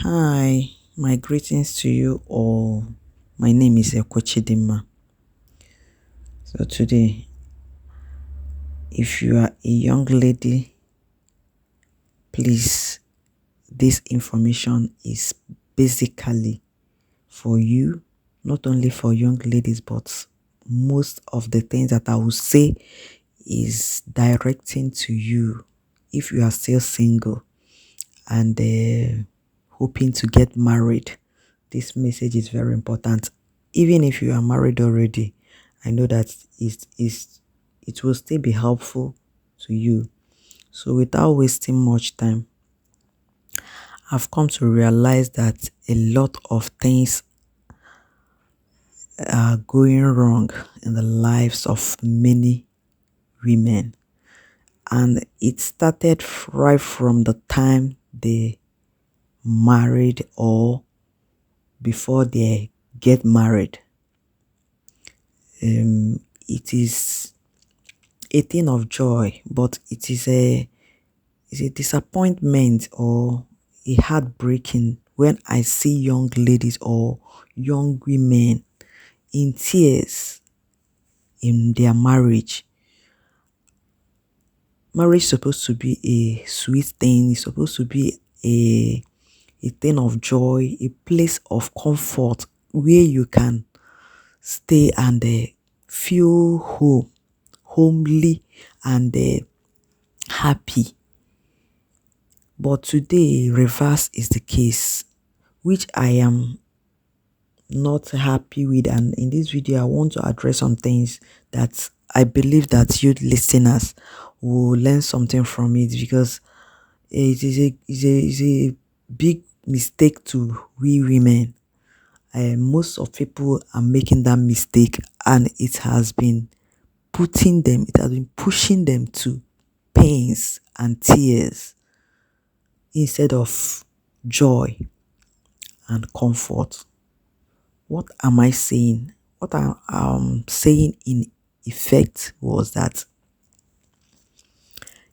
Hi, my greetings to you all. My name is Ekochidima. So today, if you are a young lady, please, this information is basically for you, not only for young ladies, but most of the things that I will say is directing to you if you are still single and hoping to get married. This message is very important. Even if you are married already, I know that it will still be helpful to you. So without wasting much time, I've come to realize that a lot of things are going wrong in the lives of many women. And it started right from the time they married or before they get married. It is a thing of joy, but it's a disappointment or a heartbreaking when I see young ladies or young women in tears in their marriage. Marriage is supposed to be a sweet thing, it's supposed to be a thing of joy, a place of comfort where you can stay and feel homely and happy. But today, reverse is the case, which I am not happy with. And in this video, I want to address some things that I believe that you listeners will learn something from it, because it is a big mistake to we women. Most of people are making that mistake, and it has been pushing them to pains and tears instead of joy and comfort. What am I saying? What I'm saying in effect was that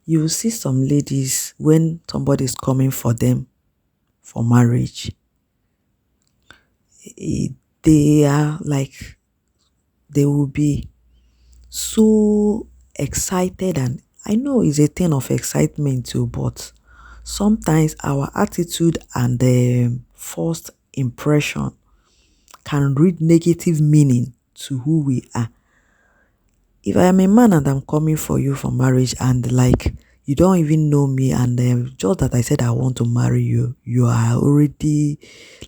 you will see some ladies when somebody is coming for them for marriage, they are like, they will be so excited, and I know it's a thing of excitement too, but sometimes our attitude and the first impression can read negative meaning to who we are. If I am a man and I'm coming for you for marriage, and like you don't even know me, and just that I said I want to marry you, you are already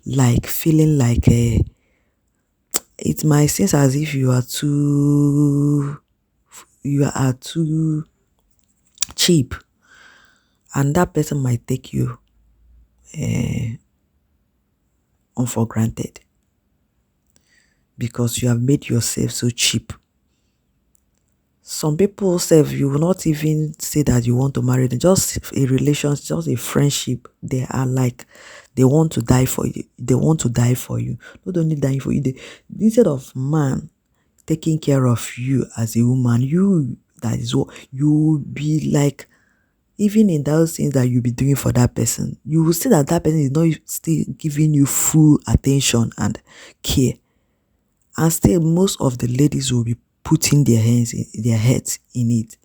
like feeling like it might seem as if you are too cheap, and that person might take you on for granted because you have made yourself so cheap. Some people say you will not even say that you want to marry them, just a relationship, just a friendship. They are like, they want to die for you. They want to die for you. Not only dying for you, instead of man taking care of you as a woman, that is what you be like. Even in those things that you be doing for that person, you will see that that person is not still giving you full attention and care. And still, most of the ladies will be putting their heads in it,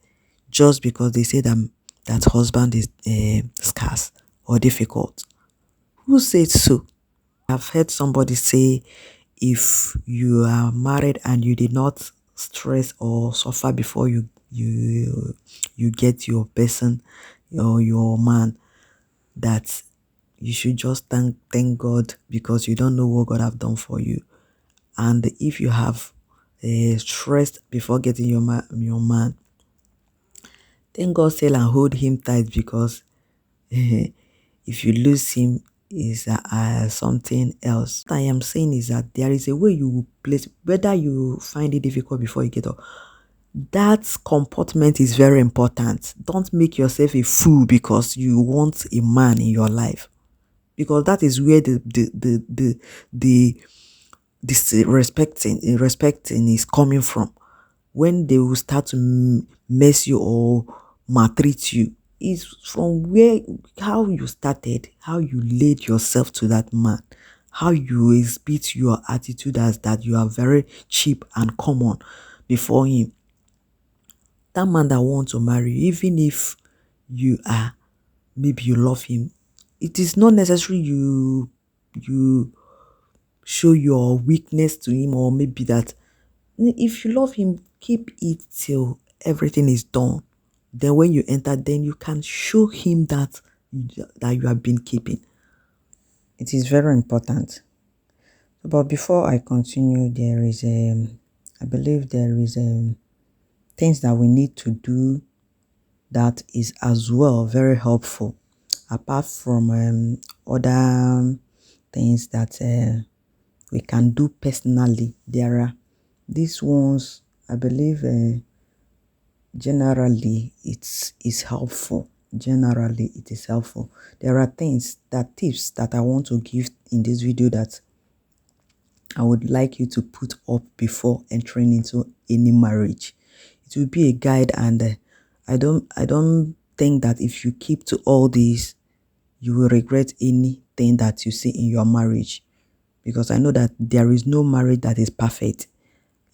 just because they say that husband is scarce or difficult. Who said so? I've heard somebody say, if you are married and you did not stress or suffer before you get your person or your man, that you should just thank God, because you don't know what God have done for you. And if you have stressed before getting your man, thank God still and hold him tight, because if you lose him, is something else. What I am saying is that there is a way you will place, whether you find it difficult before you get up. That comportment is very important. Don't make yourself a fool because you want a man in your life, because that is where the this respecting is coming from. When they will start to mess you or maltreat you, is from where, how you started, how you laid yourself to that man, how you exhibit your attitude as that you are very cheap and common before him. That man that wants to marry you, even if you are, maybe you love him, it is not necessary you show your weakness to him, or maybe that if you love him, keep it till everything is done. Then when you enter, then you can show him that you have been keeping. It is very important. But before I continue, there is I believe there is things that we need to do that is as well very helpful, apart from other things that we can do personally. There are these ones, I believe generally it's is helpful. Generally it is helpful. There are tips that I want to give in this video that I would like you to put up before entering into any marriage. It will be a guide, and I don't think that if you keep to all these, you will regret anything that you see in your marriage, because I know that there is no marriage that is perfect.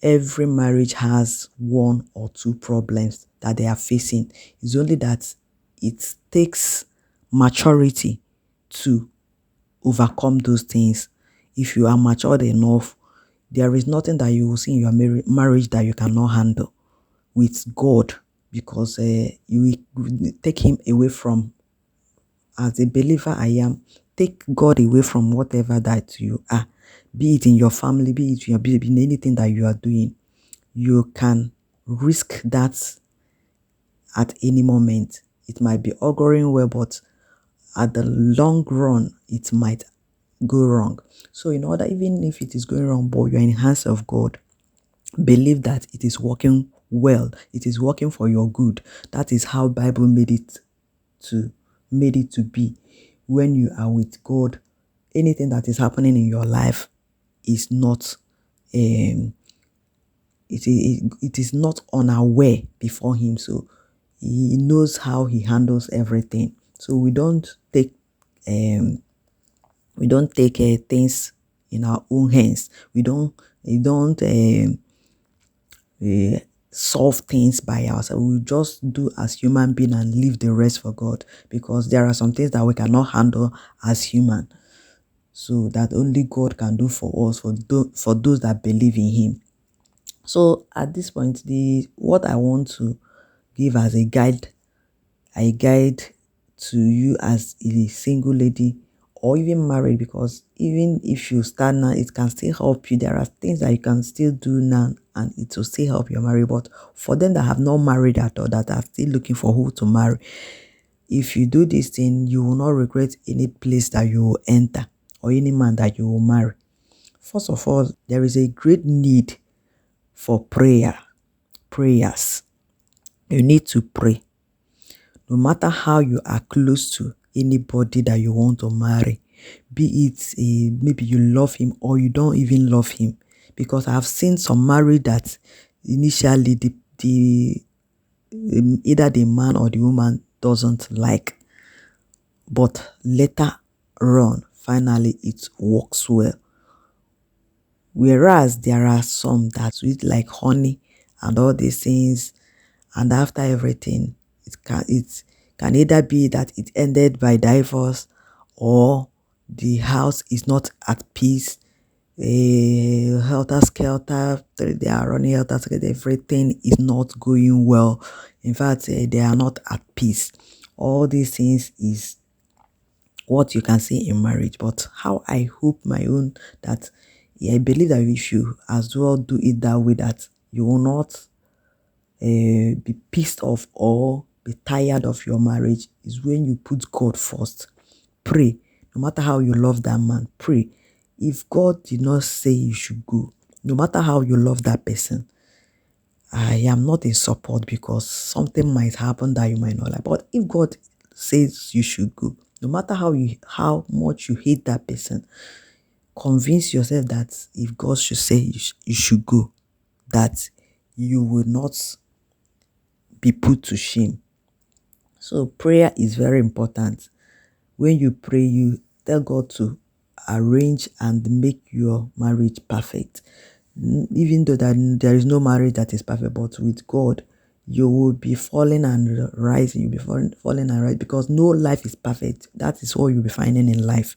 Every marriage has one or two problems that they are facing. It's only that it takes maturity to overcome those things. If you are matured enough, there is nothing that you will see in your marriage that you cannot handle with God, because you will take him away from, as a believer I am, take God away from whatever that you are, be it in your family, be it in your business, in anything that you are doing. You can risk that at any moment. It might be auguring well, but at the long run, it might go wrong. So in order, even if it is going wrong, but you're in the hands of God, believe that it is working well. It is working for your good. That is how Bible made it to be. When you are with God, anything that is happening in your life is not it is not unaware before him. So he knows how he handles everything. So we don't take things in our own hands. We don't solve things by ourselves. We just do as human being and leave the rest for God, because there are some things that we cannot handle as human. So that only God can do for us, for those that believe in him. So at this point, what I want to give as a guide to you as a single lady or even married, because even if you start now, it can still help you. There are things that you can still do now and it will still help your marriage. But for them that have not married at all, that are still looking for who to marry, if you do this thing, you will not regret any place that you will enter or any man that you will marry. First of all, there is a great need for prayers. You need to pray. No matter how you are close to anybody that you want to marry, be it maybe you love him or you don't even love him, because I've seen some married that initially the either the man or the woman doesn't like, but later on, finally it works well. Whereas there are some that sweet like honey and all these things, and after everything, it can either be that it ended by divorce, or the house is not at peace. Helter skelter, they are running helter skelter. Everything is not going well. In fact, they are not at peace. All these things is what you can see in marriage. But how I hope my own that, I believe that if you as well do it that way, that you will not be pissed off or be tired of your marriage, is when you put God first. Pray. No matter how you love that man, pray. If God did not say you should go, no matter how you love that person, I am not in support, because something might happen that you might not like. But if God says you should go, no matter how much you hate that person, convince yourself that if God should say you should go, that you will not be put to shame. So prayer is very important. When you pray, you tell God to arrange and make your marriage perfect. Even though that there is no marriage that is perfect, but with God, you will be falling and rising. You'll be falling and rising, because no life is perfect. That is what you'll be finding in life.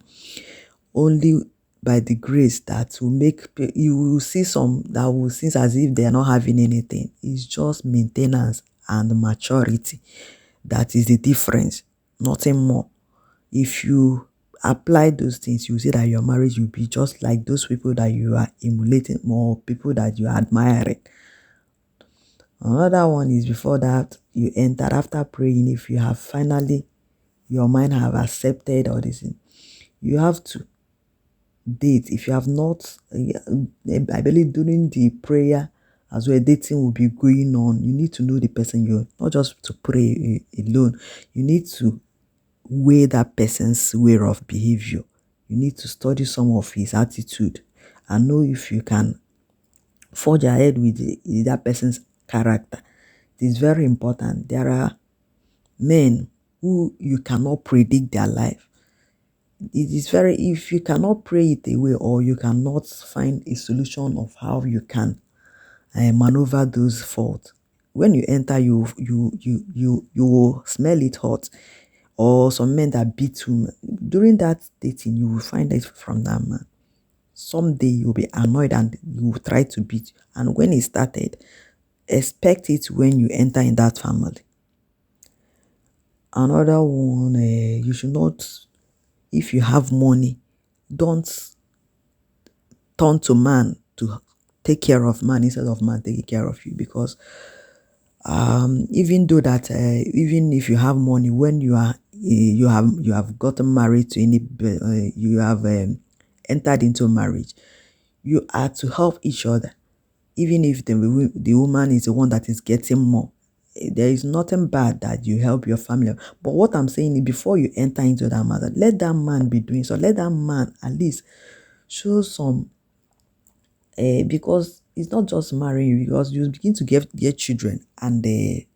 Only by the grace that will make you will see some that will seem as if they are not having anything. It's just maintenance and maturity. That is the difference, nothing more. If you apply those things, you see that your marriage will be just like those people that you are emulating, more people that you are admiring. Another one is, before that you enter, after praying, if you have finally, your mind have accepted all this thing, you have to date. If you have not, I believe during the prayer as well, dating will be going on. You need to know the person. You're not just to pray alone. You need to weigh that person's way of behavior. You need to study some of his attitude and know if you can forge ahead with that person's character. It is very important. There are men who you cannot predict their life. It is very, if you cannot pray it away, or you cannot find a solution of how you can maneuver those faults, when you enter, you will smell it hot. Or some men that beat women, during that dating, you will find it from that man. Someday you'll be annoyed and you will try to beat. And when it started, expect it when you enter in that family. Another one, you should not, if you have money, don't turn to man to take care of man instead of man taking care of you. Because even though that even if you have money, when you have gotten married to any you have entered into marriage, you are to help each other. Even if the woman is the one that is getting more, there is nothing bad that you help your family. But what I'm saying is, before you enter into that matter, let that man be doing so. Let that man at least show some because it's not just marrying you, because you begin to get children, and the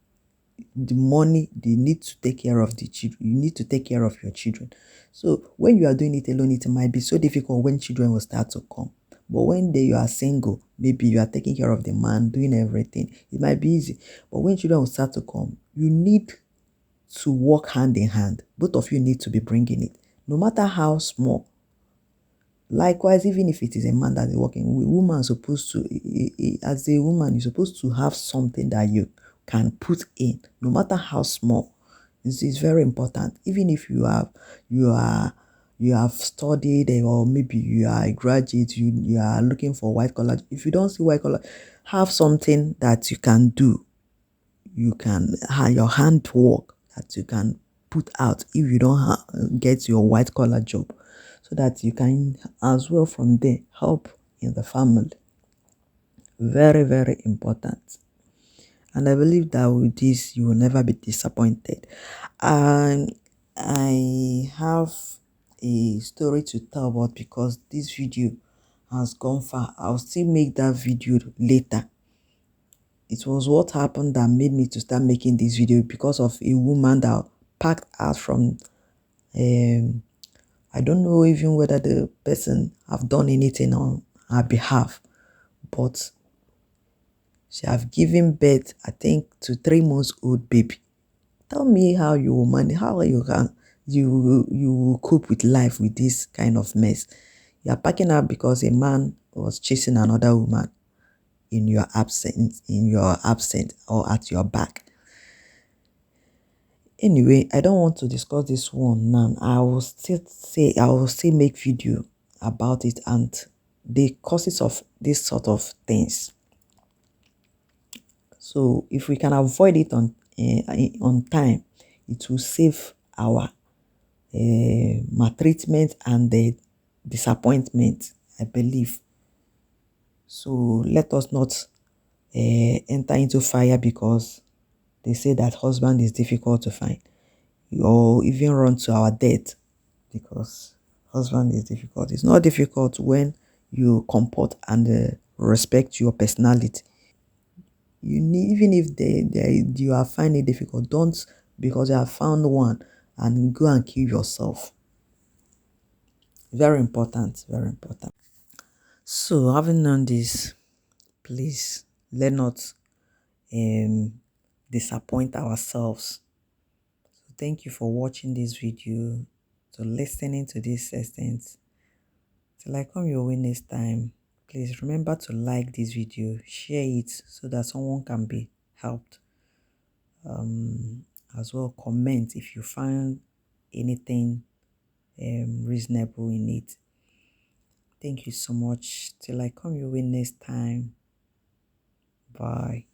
money, they need to take care of the children. You need to take care of your children. So when you are doing it alone, it might be so difficult when children will start to come. But when you are single, maybe you are taking care of the man, doing everything, it might be easy. But when children will start to come, you need to work hand in hand. Both of you need to be bringing it, no matter how small. Likewise, even if it is a man that is working, a woman is supposed to, as a woman, you're supposed to have something that you can put in, no matter how small. This is very important. Even if you have studied, or maybe you are a graduate, you are looking for white collar. If you don't see white collar, have something that you can do. You can have your handwork that you can put out if you don't get your white collar job, so that you can as well from there help in the family. Very, very important. And I believe that with this, you will never be disappointed. And I have a story to tell about, because this video has gone far. I'll still make that video later. It was what happened that made me to start making this video, because of a woman that packed out from I don't know even whether the person have done anything on her behalf, but she have given birth, I think, to 3 months old baby. Tell me how you will manage, how you will cope with life with this kind of mess. You are packing up because a man was chasing another woman in your absence or at your back. Anyway, I don't want to discuss this one now. I will still make video about it and the causes of this sort of things. So if we can avoid it on time, it will save our maltreatment and the disappointment, I believe. So let us not enter into fire because they say that husband is difficult to find, or even run to our death because husband is difficult. It's not difficult when you comport and respect your personality. You need, even if you are finding it difficult, don't because you have found one and go and kill yourself. Very important, very important. So, having known this, please let not um disappoint ourselves. So thank you for watching this video, to listening to this extent. Till I come your way next time, please remember to like this video, share it so that someone can be helped. As well, comment if you find anything reasonable in it. Thank you so much. Till I come your way next time. Bye.